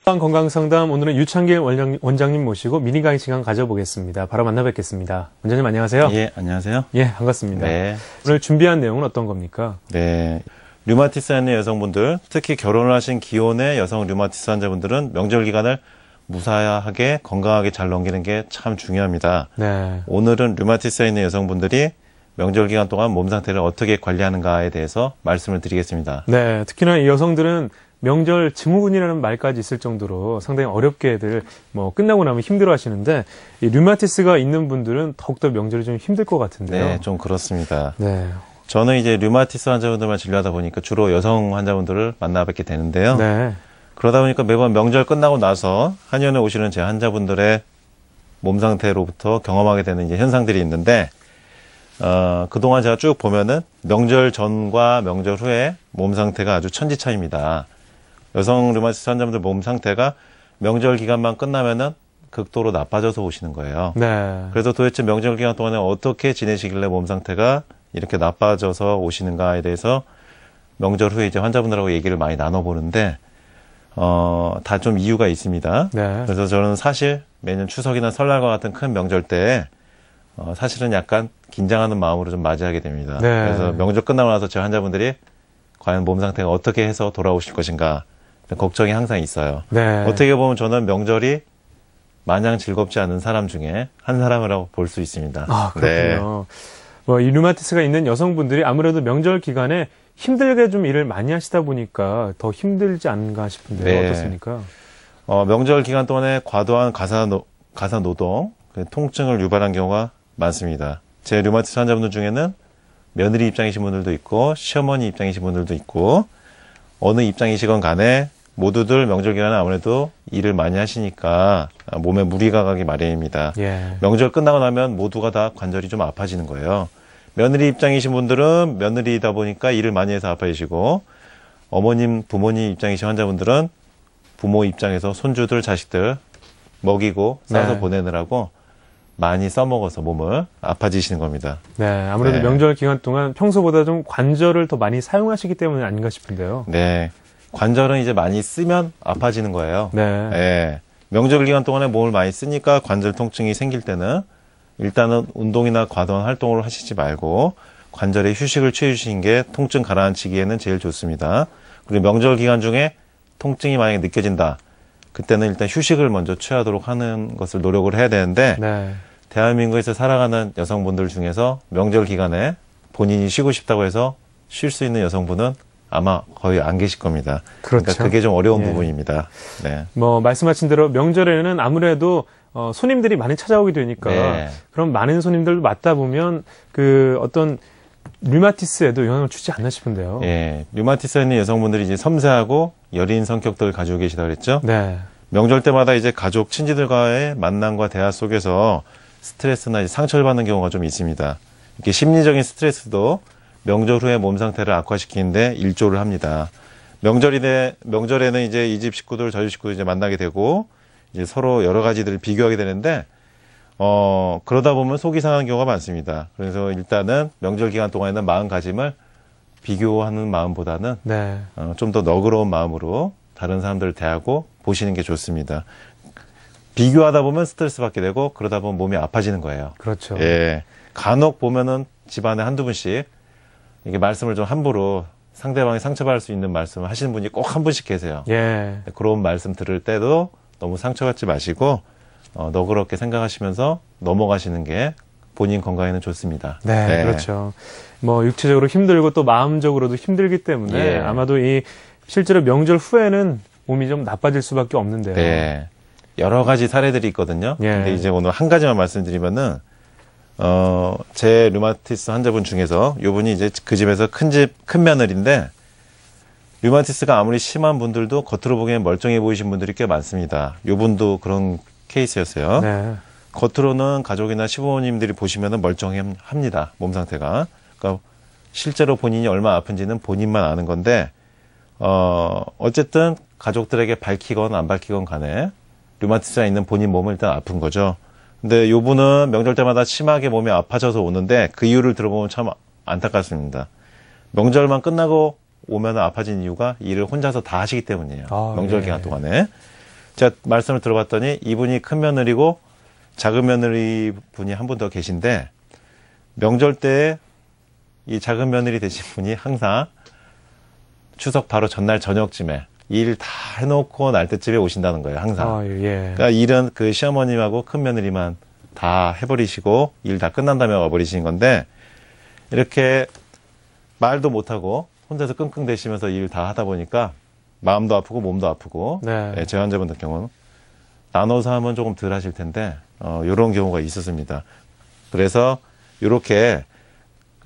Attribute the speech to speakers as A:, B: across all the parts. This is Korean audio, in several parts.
A: 건강상담 오늘은 유창길 원장님 모시고 미니 강의 시간 가져보겠습니다. 바로 만나 뵙겠습니다. 원장님 안녕하세요.
B: 예, 안녕하세요.
A: 예, 반갑습니다.
B: 네.
A: 오늘 준비한 내용은 어떤 겁니까?
B: 네. 류마티스 있는 여성분들, 특히 결혼을 하신 기혼의 여성 류마티스 환자분들은 명절 기간을 무사하게 건강하게 잘 넘기는 게 참 중요합니다.
A: 네.
B: 오늘은 류마티스 있는 여성분들이 명절 기간 동안 몸 상태를 어떻게 관리하는가에 대해서 말씀을 드리겠습니다.
A: 네, 특히나 이 여성들은 명절 증후군이라는 말까지 있을 정도로 상당히 어렵게들 끝나고 나면 힘들어 하시는데 이 류마티스가 있는 분들은 더욱더 명절이 좀 힘들 것 같은데요.
B: 네, 좀 그렇습니다.
A: 네.
B: 저는 이제 류마티스 환자분들만 진료하다 보니까 주로 여성 환자분들을 만나 뵙게 되는데요.
A: 네.
B: 그러다 보니까 매번 명절 끝나고 나서 한의원에 오시는 제 환자분들의 몸 상태로부터 경험하게 되는 이제 현상들이 있는데, 그동안 제가 쭉 보면은 명절 전과 명절 후에 몸 상태가 아주 천지차입니다. 여성 류마티스 환자분들 몸 상태가 명절 기간만 끝나면은 극도로 나빠져서 오시는 거예요.
A: 네.
B: 그래서 도대체 명절 기간 동안에 어떻게 지내시길래 몸 상태가 이렇게 나빠져서 오시는가에 대해서 명절 후에 이제 환자분들하고 얘기를 많이 나눠보는데, 다 좀 이유가 있습니다.
A: 네.
B: 그래서 저는 사실 매년 추석이나 설날과 같은 큰 명절 때, 사실은 약간 긴장하는 마음으로 좀 맞이하게 됩니다.
A: 네.
B: 그래서 명절 끝나고 나서 제 환자분들이 과연 몸 상태가 어떻게 해서 돌아오실 것인가, 걱정이 항상 있어요.
A: 네.
B: 어떻게 보면 저는 명절이 마냥 즐겁지 않은 사람 중에 한 사람이라고 볼 수 있습니다.
A: 아, 그렇군요. 이 류마티스가 있는 여성분들이 아무래도 명절 기간에 힘들게 좀 일을 많이 하시다 보니까 더 힘들지 않은가 싶은데요.
B: 네.
A: 어떻습니까?
B: 명절 기간 동안에 과도한 가사 노동, 통증을 유발한 경우가 많습니다. 제 류마티스 환자분들 중에는 며느리 입장이신 분들도 있고 시어머니 입장이신 분들도 있고 어느 입장이시건 간에 모두들 명절 기간에 아무래도 일을 많이 하시니까 몸에 무리가 가기 마련입니다.
A: 예.
B: 명절 끝나고 나면 모두가 다 관절이 좀 아파지는 거예요. 며느리 입장이신 분들은 며느리다 보니까 일을 많이 해서 아파지시고 어머님, 부모님 입장이신 환자분들은 부모 입장에서 손주들, 자식들 먹이고 싸서
A: 네.
B: 보내느라고 많이 써먹어서 몸을 아파지시는 겁니다.
A: 네, 아무래도
B: 네.
A: 명절 기간 동안 평소보다 좀 관절을 더 많이 사용하시기 때문이 아닌가 싶은데요.
B: 네. 관절은 이제 많이 쓰면 아파지는 거예요.
A: 네.
B: 예. 명절 기간 동안에 몸을 많이 쓰니까 관절 통증이 생길 때는 일단은 운동이나 과도한 활동을 하시지 말고 관절에 휴식을 취해주시는 게 통증 가라앉히기에는 제일 좋습니다. 그리고 명절 기간 중에 통증이 만약에 느껴진다. 그때는 일단 휴식을 먼저 취하도록 하는 것을 노력을 해야 되는데
A: 네.
B: 대한민국에서 살아가는 여성분들 중에서 명절 기간에 본인이 쉬고 싶다고 해서 쉴 수 있는 여성분은 아마 거의 안 계실 겁니다.
A: 그렇죠.
B: 그러니까 그게 좀 어려운
A: 예.
B: 부분입니다. 네.
A: 말씀하신 대로 명절에는 아무래도 손님들이 많이 찾아오게 되니까
B: 네.
A: 그럼 많은 손님들 맞다 보면 어떤 류마티스에도 영향을 주지 않나 싶은데요.
B: 예. 류마티스 있는 여성분들이 이제 섬세하고 여린 성격들을 가지고 계시다고 그랬죠?
A: 네.
B: 명절 때마다 이제 가족, 친지들과의 만남과 대화 속에서 스트레스나 이제 상처를 받는 경우가 좀 있습니다. 이렇게 심리적인 스트레스도 명절 후에 몸 상태를 악화시키는데 일조를 합니다. 명절에는 이제 이 집 식구들, 저 집 식구들 이제 만나게 되고, 이제 서로 여러 가지들을 비교하게 되는데, 그러다 보면 속이 상하는 경우가 많습니다. 그래서 일단은 명절 기간 동안에는 마음가짐을 비교하는 마음보다는,
A: 네.
B: 좀 더 너그러운 마음으로 다른 사람들을 대하고 보시는 게 좋습니다. 비교하다 보면 스트레스 받게 되고, 그러다 보면 몸이 아파지는 거예요.
A: 그렇죠.
B: 예. 간혹 보면은 집안에 한두 분씩 이게 말씀을 좀 함부로 상대방이 상처받을 수 있는 말씀을 하시는 분이 꼭 한 분씩 계세요.
A: 예.
B: 그런 말씀 들을 때도 너무 상처받지 마시고 너그럽게 생각하시면서 넘어가시는 게 본인 건강에는 좋습니다.
A: 네,
B: 네.
A: 그렇죠. 육체적으로 힘들고 또 마음적으로도 힘들기 때문에
B: 예.
A: 아마도 실제로 명절 후에는 몸이 좀 나빠질 수밖에 없는데요.
B: 네. 여러 가지 사례들이 있거든요.
A: 예.
B: 근데 이제 오늘 한 가지만 말씀드리면은 제 류마티스 환자분 중에서 요분이 이제 그 집에서 큰 며느리인데 류마티스가 아무리 심한 분들도 겉으로 보기엔 멀쩡해 보이신 분들이 꽤 많습니다. 요분도 그런 케이스였어요.
A: 네.
B: 겉으로는 가족이나 시부모님들이 보시면은 멀쩡합니다. 몸 상태가. 그러니까 실제로 본인이 얼마나 아픈지는 본인만 아는 건데, 어쨌든 가족들에게 밝히건 안 밝히건 간에 류마티스가 있는 본인 몸은 일단 아픈 거죠. 근데 요분은 명절 때마다 심하게 몸이 아파져서 오는데 그 이유를 들어보면 참 안타깝습니다. 명절만 끝나고 오면 아파진 이유가 일을 혼자서 다 하시기 때문이에요. 명절 기간 동안에. 제가 말씀을 들어봤더니 이분이 큰 며느리고 작은 며느리 분이 한 분 더 계신데 명절 때 이 작은 며느리 되신 분이 항상 추석 바로 전날 저녁쯤에 일 다 해놓고 날 때쯤에 오신다는 거예요. 항상.
A: 아, 예.
B: 그러니까 일은 그 시어머님하고 큰 며느리만 다 해버리시고 일 다 끝난 다음에 와버리신 건데 이렇게 말도 못하고 혼자서 끙끙대시면서 일 다 하다 보니까 마음도 아프고 몸도 아프고
A: 네.
B: 제 환자분들 경우는 나눠서 하면 조금 덜 하실 텐데 이런 경우가 있었습니다. 그래서 이렇게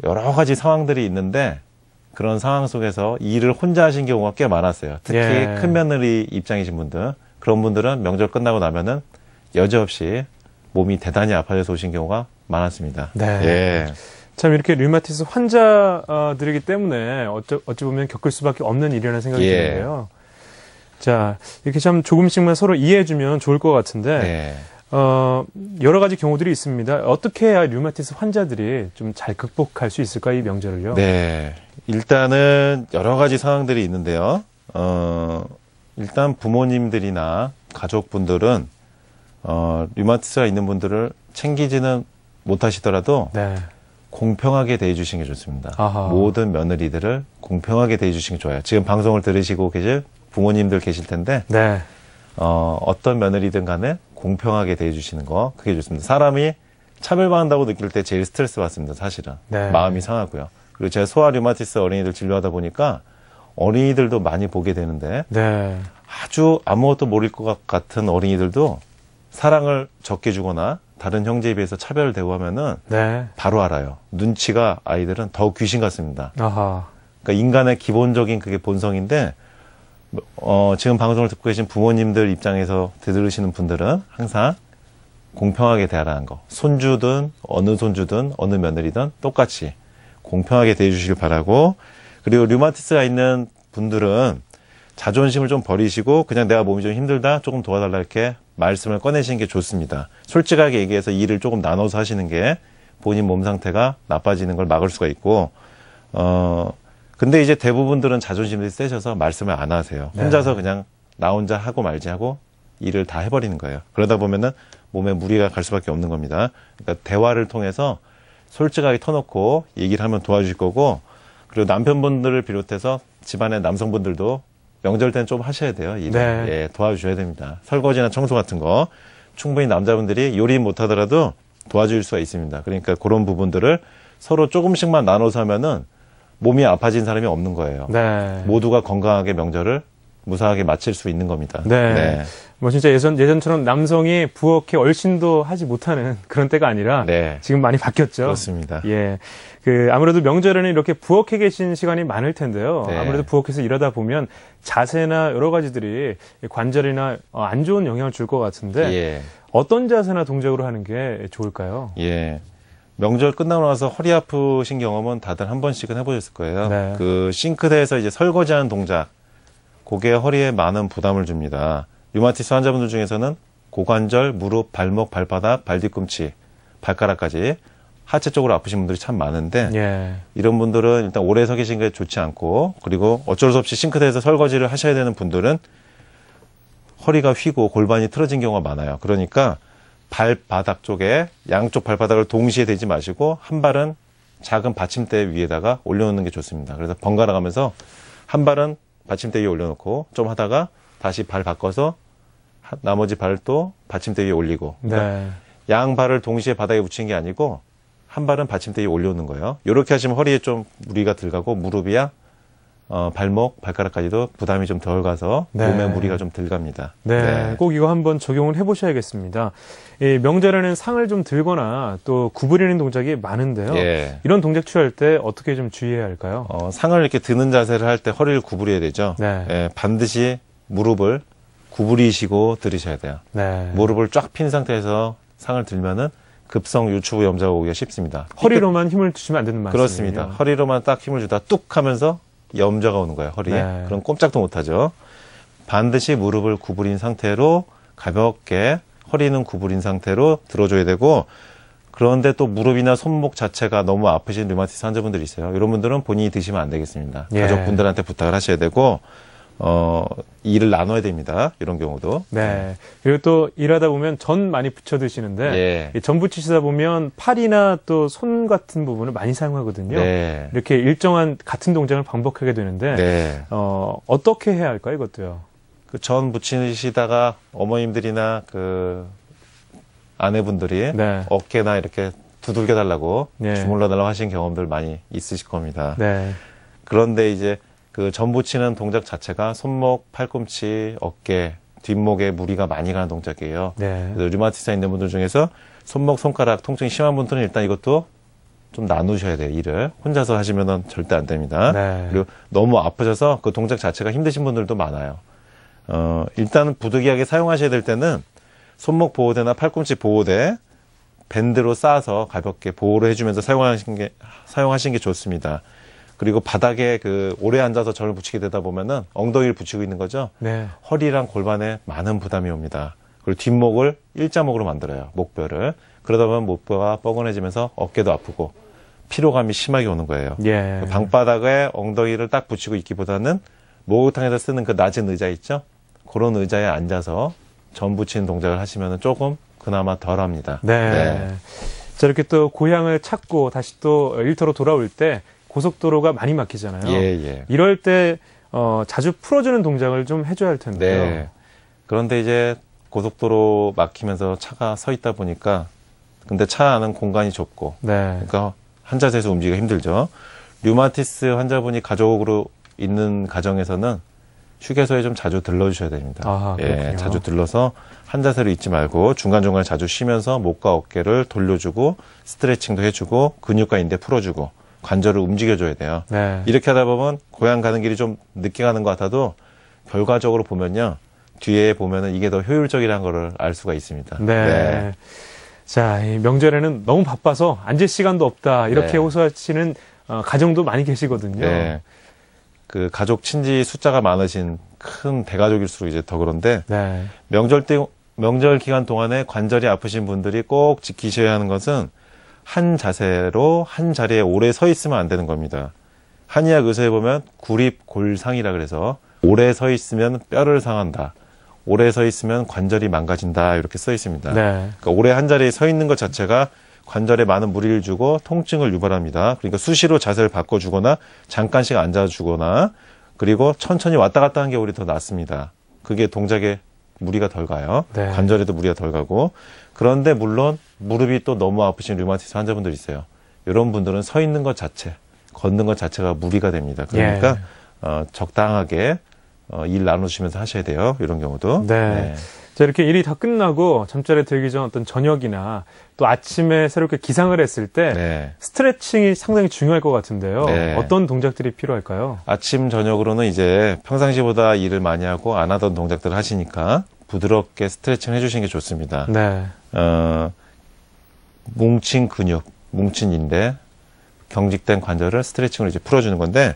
B: 여러 가지 상황들이 있는데 그런 상황 속에서 일을 혼자 하신 경우가 꽤 많았어요. 특히
A: 예.
B: 큰 며느리 입장이신 분들, 그런 분들은 명절 끝나고 나면은 여지없이 몸이 대단히 아파져서 오신 경우가 많았습니다.
A: 네.
B: 예.
A: 참 이렇게 류마티스 환자들이기 때문에 어찌 보면 겪을 수밖에 없는 일이라는 생각이
B: 예.
A: 드는데요. 자, 이렇게 참 조금씩만 서로 이해해주면 좋을 것 같은데,
B: 예.
A: 여러 가지 경우들이 있습니다. 어떻게 해야 류마티스 환자들이 좀 잘 극복할 수 있을까, 이 명절을요?
B: 네. 일단은 여러 가지 상황들이 있는데요. 일단 부모님들이나 가족분들은, 류마티스가 있는 분들을 챙기지는 못하시더라도,
A: 네.
B: 공평하게 대해주시는 게 좋습니다.
A: 아하.
B: 모든 며느리들을 공평하게 대해주시는 게 좋아요. 지금 방송을 들으시고 계실 부모님들 계실 텐데,
A: 네.
B: 어떤 며느리든 간에 공평하게 대해주시는 거, 그게 좋습니다. 사람이 차별받는다고 느낄 때 제일 스트레스 받습니다, 사실은.
A: 네.
B: 마음이 상하고요. 그리고 제가 소아 류마티스 어린이들 진료하다 보니까 어린이들도 많이 보게 되는데,
A: 네.
B: 아주 아무것도 모를 것 같은 어린이들도 사랑을 적게 주거나 다른 형제에 비해서 차별을 대우하면은
A: 네.
B: 바로 알아요. 눈치가 아이들은 더 귀신 같습니다.
A: 아하.
B: 그러니까 인간의 기본적인 그게 본성인데, 지금 방송을 듣고 계신 부모님들 입장에서 들으시는 분들은 항상 공평하게 대하라는 거. 손주든 어느 손주든 어느 며느리든 똑같이 공평하게 대해주시길 바라고, 그리고 류마티스가 있는 분들은 자존심을 좀 버리시고 그냥 내가 몸이 좀 힘들다 조금 도와달라 이렇게 말씀을 꺼내시는 게 좋습니다. 솔직하게 얘기해서 일을 조금 나눠서 하시는 게 본인 몸 상태가 나빠지는 걸 막을 수가 있고, 근데 이제 대부분들은 자존심이 세셔서 말씀을 안 하세요.
A: 네.
B: 혼자서 그냥 나 혼자 하고 말지 하고 일을 다 해버리는 거예요. 그러다 보면은 몸에 무리가 갈 수밖에 없는 겁니다. 그러니까 대화를 통해서 솔직하게 터놓고 얘기를 하면 도와주실 거고, 그리고 남편분들을 비롯해서 집안의 남성분들도 명절 때는 좀 하셔야 돼요. 일을.
A: 네.
B: 예, 도와주셔야 됩니다. 설거지나 청소 같은 거 충분히 남자분들이 요리 못하더라도 도와줄 수가 있습니다. 그러니까 그런 부분들을 서로 조금씩만 나눠서 하면은 몸이 아파진 사람이 없는 거예요.
A: 네.
B: 모두가 건강하게 명절을 무사하게 마칠 수 있는 겁니다.
A: 네. 뭐 진짜 예전처럼 남성이 부엌에 얼씬도 하지 못하는 그런 때가 아니라
B: 네.
A: 지금 많이 바뀌었죠.
B: 그렇습니다.
A: 예. 아무래도 명절에는 이렇게 부엌에 계신 시간이 많을 텐데요.
B: 네.
A: 아무래도 부엌에서 일하다 보면 자세나 여러 가지들이 관절이나 안 좋은 영향을 줄 것 같은데
B: 예.
A: 어떤 자세나 동작으로 하는 게 좋을까요?
B: 예. 명절 끝나고 나서 허리 아프신 경험은 다들 한 번씩은 해보셨을 거예요.
A: 네.
B: 그 싱크대에서 이제 설거지하는 동작, 그게 허리에 많은 부담을 줍니다. 류마티스 환자분들 중에서는 고관절, 무릎, 발목, 발바닥, 발뒤꿈치, 발가락까지 하체 쪽으로 아프신 분들이 참 많은데,
A: 예.
B: 이런 분들은 일단 오래 서 계신 게 좋지 않고, 그리고 어쩔 수 없이 싱크대에서 설거지를 하셔야 되는 분들은 허리가 휘고 골반이 틀어진 경우가 많아요. 그러니까 발바닥 쪽에 양쪽 발바닥을 동시에 대지 마시고 한 발은 작은 받침대 위에다가 올려놓는 게 좋습니다. 그래서 번갈아 가면서 한 발은 받침대 위에 올려놓고 좀 하다가 다시 발 바꿔서 나머지 발도 받침대 위에 올리고, 그러니까
A: 네.
B: 양 발을 동시에 바닥에 붙이는 게 아니고 한 발은 받침대 위에 올려놓는 거예요. 이렇게 하시면 허리에 좀 무리가 덜 가고 무릎이야 발목, 발가락까지도 부담이 좀 덜 가서
A: 네.
B: 몸에 무리가 좀 덜 갑니다.
A: 네, 꼭 이거 한번 적용을 해보셔야겠습니다. 이 명절에는 상을 좀 들거나 또 구부리는 동작이 많은데요.
B: 예.
A: 이런 동작 취할 때 어떻게 좀 주의해야 할까요?
B: 상을 이렇게 드는 자세를 할 때 허리를 구부려야 되죠.
A: 네.
B: 예, 반드시 무릎을 구부리시고 들으셔야 돼요.
A: 네.
B: 무릎을 쫙 핀 상태에서 상을 들면은 급성 유추부 염좌가 오기가 쉽습니다.
A: 허리로만 힘을 주시면 안 되는 말씀이에요.
B: 그렇습니다. 허리로만 딱 힘을 주다 뚝 하면서 염좌가 오는 거예요, 허리에.
A: 네.
B: 그럼 꼼짝도 못하죠. 반드시 무릎을 구부린 상태로 가볍게 허리는 구부린 상태로 들어줘야 되고, 그런데 또 무릎이나 손목 자체가 너무 아프신 류마티스 환자분들이 있어요. 이런 분들은 본인이 드시면 안 되겠습니다.
A: 예.
B: 가족분들한테 부탁을 하셔야 되고, 일을 나눠야 됩니다. 이런 경우도.
A: 네. 그리고 또 일하다 보면 전 많이 부쳐 드시는데
B: 예.
A: 이 전 부치시다 보면 팔이나 또 손 같은 부분을 많이 사용하거든요.
B: 네.
A: 이렇게 일정한 같은 동작을 반복하게 되는데
B: 네.
A: 어떻게 해야 할까요, 이것도요?
B: 그 전 부치시다가 어머님들이나 그 아내분들이
A: 네.
B: 어깨나 이렇게 두들겨 달라고
A: 네.
B: 주물러 달라고 하신 경험들 많이 있으실 겁니다.
A: 네.
B: 그런데 이제 그 전 부치는 동작 자체가 손목, 팔꿈치, 어깨, 뒷목에 무리가 많이 가는 동작이에요.
A: 네.
B: 그래서 류마티스가 있는 분들 중에서 손목, 손가락 통증이 심한 분들은 일단 이것도 좀 나누셔야 돼요, 일을. 혼자서 하시면은 절대 안 됩니다.
A: 네.
B: 그리고 너무 아프셔서 그 동작 자체가 힘드신 분들도 많아요. 일단은 부득이하게 사용하셔야 될 때는 손목 보호대나 팔꿈치 보호대 밴드로 싸서 가볍게 보호를 해주면서 사용하시는 게 좋습니다. 그리고 바닥에 그 오래 앉아서 전을 붙이게 되다 보면은 엉덩이를 붙이고 있는 거죠.
A: 네.
B: 허리랑 골반에 많은 부담이 옵니다. 그리고 뒷목을 일자목으로 만들어요. 목뼈를. 그러다 보면 목뼈가 뻐근해지면서 어깨도 아프고 피로감이 심하게 오는 거예요.
A: 예.
B: 방바닥에 엉덩이를 딱 붙이고 있기보다는 목욕탕에서 쓰는 그 낮은 의자 있죠? 그런 의자에 앉아서 전 붙이는 동작을 하시면 조금 그나마 덜 합니다.
A: 네. 자, 이렇게 또 고향을 찾고 다시 또 일터로 돌아올 때 고속도로가 많이 막히잖아요.
B: 예.
A: 이럴 때 자주 풀어주는 동작을 좀 해줘야 할 텐데요.
B: 네. 그런데 이제 고속도로 막히면서 차가 서 있다 보니까 근데 차 안은 공간이 좁고
A: 네.
B: 그러니까 한 자세에서 움직이기가 힘들죠. 류마티스 환자분이 가족으로 있는 가정에서는 휴게소에 좀 자주 들러주셔야 됩니다.
A: 아, 그렇군요.
B: 예, 자주 들러서 한 자세로 있지 말고 중간중간 자주 쉬면서 목과 어깨를 돌려주고 스트레칭도 해주고 근육과 인대 풀어주고 관절을 움직여줘야 돼요.
A: 네.
B: 이렇게 하다 보면 고향 가는 길이 좀 늦게 가는 것 같아도 결과적으로 보면요. 뒤에 보면은 이게 더 효율적이라는 거를 알 수가 있습니다.
A: 네. 자, 이 명절에는 너무 바빠서 앉을 시간도 없다. 이렇게
B: 네.
A: 호소하시는 가정도 많이 계시거든요.
B: 네. 그 가족 친지 숫자가 많으신 큰 대가족일수록 이제 더 그런데
A: 네.
B: 명절 기간 동안에 관절이 아프신 분들이 꼭 지키셔야 하는 것은 한 자세로 한 자리에 오래 서 있으면 안 되는 겁니다. 한의학 의서에 보면 구립골상이라 그래서 오래 서 있으면 뼈를 상한다. 오래 서 있으면 관절이 망가진다. 이렇게 써 있습니다.
A: 네.
B: 그러니까 오래 한 자리에 서 있는 것 자체가 관절에 많은 무리를 주고 통증을 유발합니다. 그러니까 수시로 자세를 바꿔주거나 잠깐씩 앉아주거나 그리고 천천히 왔다 갔다 하는 게 오히려 더 낫습니다. 그게 동작에 무리가 덜 가요.
A: 네.
B: 관절에도 무리가 덜 가고. 그런데 물론 무릎이 또 너무 아프신 류마티스 환자분들 있어요. 이런 분들은 서 있는 것 자체, 걷는 것 자체가 무리가 됩니다. 그러니까 적당하게 일 나누시면서 하셔야 돼요. 이런 경우도.
A: 네. 자, 이렇게 일이 다 끝나고 잠자리에 들기 전 어떤 저녁이나 또 아침에 새롭게 기상을 했을 때
B: 네.
A: 스트레칭이 상당히 중요할 것 같은데요.
B: 네.
A: 어떤 동작들이 필요할까요?
B: 아침, 저녁으로는 이제 평상시보다 일을 많이 하고 안 하던 동작들을 하시니까 부드럽게 스트레칭 해주시는 게 좋습니다.
A: 네.
B: 뭉친 근육, 뭉친 인대, 경직된 관절을 스트레칭으로 이제 풀어주는 건데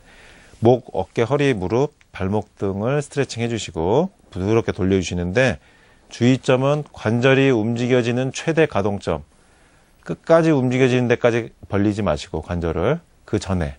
B: 목, 어깨, 허리, 무릎, 발목 등을 스트레칭 해주시고 부드럽게 돌려주시는데 주의점은 관절이 움직여지는 최대 가동점, 끝까지 움직여지는 데까지 벌리지 마시고 관절을 그 전에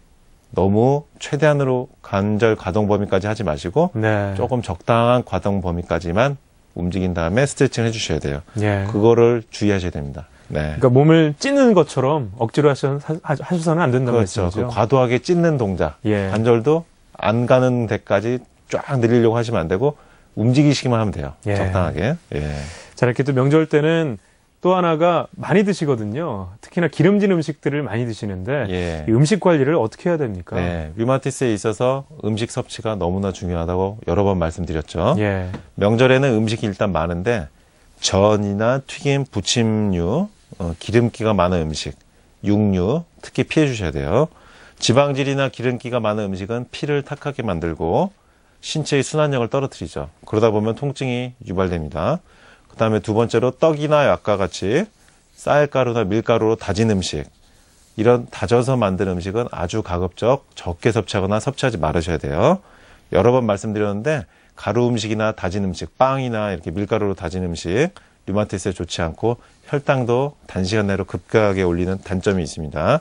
B: 너무 최대한으로 관절 가동 범위까지 하지 마시고
A: 네.
B: 조금 적당한 가동 범위까지만 움직인 다음에 스트레칭을 해주셔야 돼요.
A: 예.
B: 그거를 주의하셔야 됩니다. 네.
A: 그러니까 몸을 찢는 것처럼 억지로 하셔서는 안 된다는
B: 그렇죠.
A: 말씀이죠.
B: 그 과도하게 찢는 동작.
A: 예.
B: 관절도 안 가는 데까지 쫙 늘리려고 하시면 안 되고 움직이시기만 하면 돼요.
A: 예.
B: 적당하게. 예.
A: 자, 이렇게 또 명절 때는 또 하나가 많이 드시거든요. 특히나 기름진 음식들을 많이 드시는데
B: 예.
A: 이 음식 관리를 어떻게 해야 됩니까?
B: 네. 류마티스에 있어서 음식 섭취가 너무나 중요하다고 여러 번 말씀드렸죠.
A: 예.
B: 명절에는 음식이 일단 많은데 전이나 튀김, 부침류, 기름기가 많은 음식, 육류 특히 피해 주셔야 돼요. 지방질이나 기름기가 많은 음식은 피를 탁하게 만들고 신체의 순환력을 떨어뜨리죠. 그러다 보면 통증이 유발됩니다. 그 다음에 두 번째로 떡이나 약과 같이 쌀가루나 밀가루로 다진 음식, 이런 다져서 만든 음식은 아주 가급적 적게 섭취하거나 섭취하지 말으셔야 돼요. 여러 번 말씀드렸는데 가루 음식이나 다진 음식, 빵이나 이렇게 밀가루로 다진 음식 류마티스에 좋지 않고 혈당도 단시간 내로 급격하게 올리는 단점이 있습니다.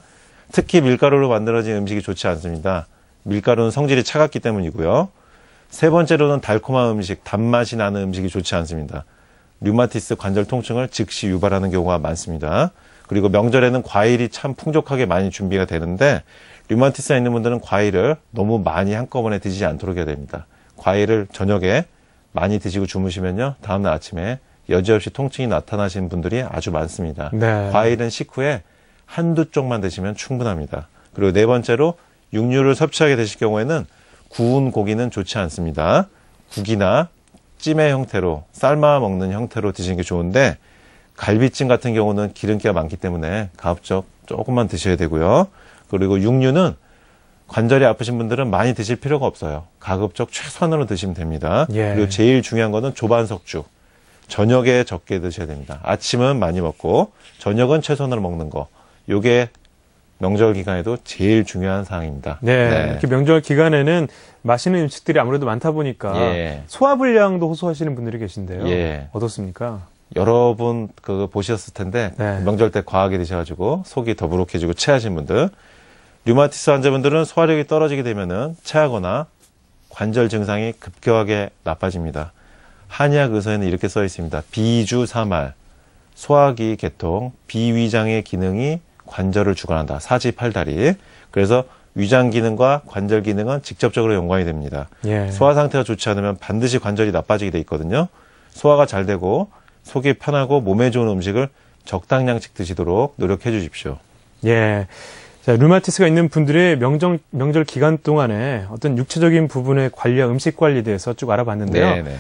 B: 특히 밀가루로 만들어진 음식이 좋지 않습니다. 밀가루는 성질이 차갑기 때문이고요. 세 번째로는 달콤한 음식, 단맛이 나는 음식이 좋지 않습니다. 류마티스 관절 통증을 즉시 유발하는 경우가 많습니다. 그리고 명절에는 과일이 참 풍족하게 많이 준비가 되는데 류마티스가 있는 분들은 과일을 너무 많이 한꺼번에 드시지 않도록 해야 됩니다. 과일을 저녁에 많이 드시고 주무시면요, 다음날 아침에 여지없이 통증이 나타나시는 분들이 아주 많습니다.
A: 네.
B: 과일은 식후에 한두 쪽만 드시면 충분합니다. 그리고 네 번째로 육류를 섭취하게 되실 경우에는 구운 고기는 좋지 않습니다. 국이나 찜의 형태로 삶아 먹는 형태로 드시는 게 좋은데 갈비찜 같은 경우는 기름기가 많기 때문에 가급적 조금만 드셔야 되고요. 그리고 육류는 관절이 아프신 분들은 많이 드실 필요가 없어요. 가급적 최소한으로 드시면 됩니다.
A: 예.
B: 그리고 제일 중요한 거는 조반석죽. 저녁에 적게 드셔야 됩니다. 아침은 많이 먹고 저녁은 최소한으로 먹는 거. 요게 명절 기간에도 제일 중요한 사항입니다.
A: 네. 이렇게 명절 기간에는 맛있는 음식들이 아무래도 많다 보니까
B: 예.
A: 소화불량도 호소하시는 분들이 계신데요.
B: 예.
A: 어떻습니까?
B: 여러분 그거 보셨을 텐데
A: 네.
B: 명절 때 과하게 드셔가지고 속이 더부룩해지고 체하신 분들, 류마티스 환자분들은 소화력이 떨어지게 되면은 체하거나 관절 증상이 급격하게 나빠집니다. 한의학 의서에는 이렇게 써 있습니다. 비주사말, 소화기 개통, 비위장의 기능이 관절을 주관한다. 사지팔다리. 그래서 위장 기능과 관절 기능은 직접적으로 연관이 됩니다.
A: 예.
B: 소화 상태가 좋지 않으면 반드시 관절이 나빠지게 돼 있거든요. 소화가 잘 되고 속이 편하고 몸에 좋은 음식을 적당량씩 드시도록 노력해 주십시오.
A: 예. 자, 류마티스가 있는 분들의 명절 기간 동안에 어떤 육체적인 부분의 관리와 음식 관리에 대해서 쭉 알아봤는데요.
B: 네네.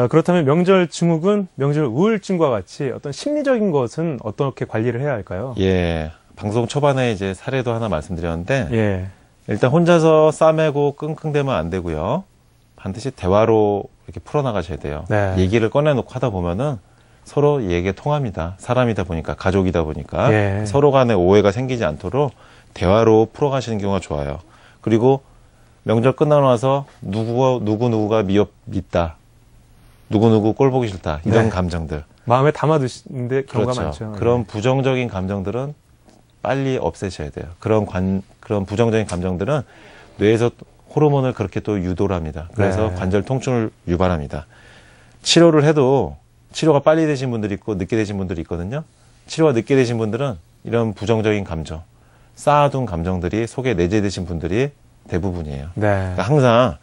A: 그렇다면 명절 증후군, 명절 우울증과 같이 어떤 심리적인 것은 어떻게 관리를 해야 할까요?
B: 예. 방송 초반에 이제 사례도 하나 말씀드렸는데,
A: 예.
B: 일단 혼자서 싸매고 끙끙대면 안 되고요. 반드시 대화로 이렇게 풀어나가셔야 돼요.
A: 네.
B: 얘기를 꺼내놓고 하다 보면은 서로 얘기가 통합니다. 사람이다 보니까, 가족이다 보니까
A: 예.
B: 서로 간에 오해가 생기지 않도록 대화로 풀어가시는 경우가 좋아요. 그리고 명절 끝나고 나서 누구가 밉다. 누구누구 꼴 보기 싫다. 이런
A: 네.
B: 감정들.
A: 마음에 담아두시는데 경우가
B: 그렇죠.
A: 많죠.
B: 그런 부정적인 감정들은 빨리 없애셔야 돼요. 그런 부정적인 감정들은 뇌에서 호르몬을 그렇게 또 유도를 합니다. 그래서
A: 네.
B: 관절 통증을 유발합니다. 치료를 해도 치료가 빨리 되신 분들이 있고 늦게 되신 분들이 있거든요. 치료가 늦게 되신 분들은 이런 부정적인 감정, 쌓아둔 감정들이 속에 내재되신 분들이 대부분이에요.
A: 네.
B: 그러니까 항상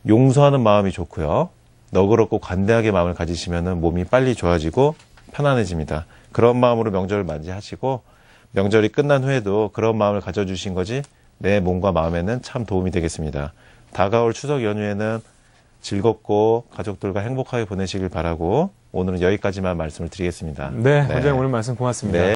B: 용서하는 마음이 좋고요. 너그럽고 관대하게 마음을 가지시면 몸이 빨리 좋아지고 편안해집니다. 그런 마음으로 명절을 맞이하시고 명절이 끝난 후에도 그런 마음을 가져주신 거지 내 몸과 마음에는 참 도움이 되겠습니다. 다가올 추석 연휴에는 즐겁고 가족들과 행복하게 보내시길 바라고 오늘은 여기까지만 말씀을 드리겠습니다.
A: 네. 원장님 오늘 말씀 고맙습니다.
B: 네.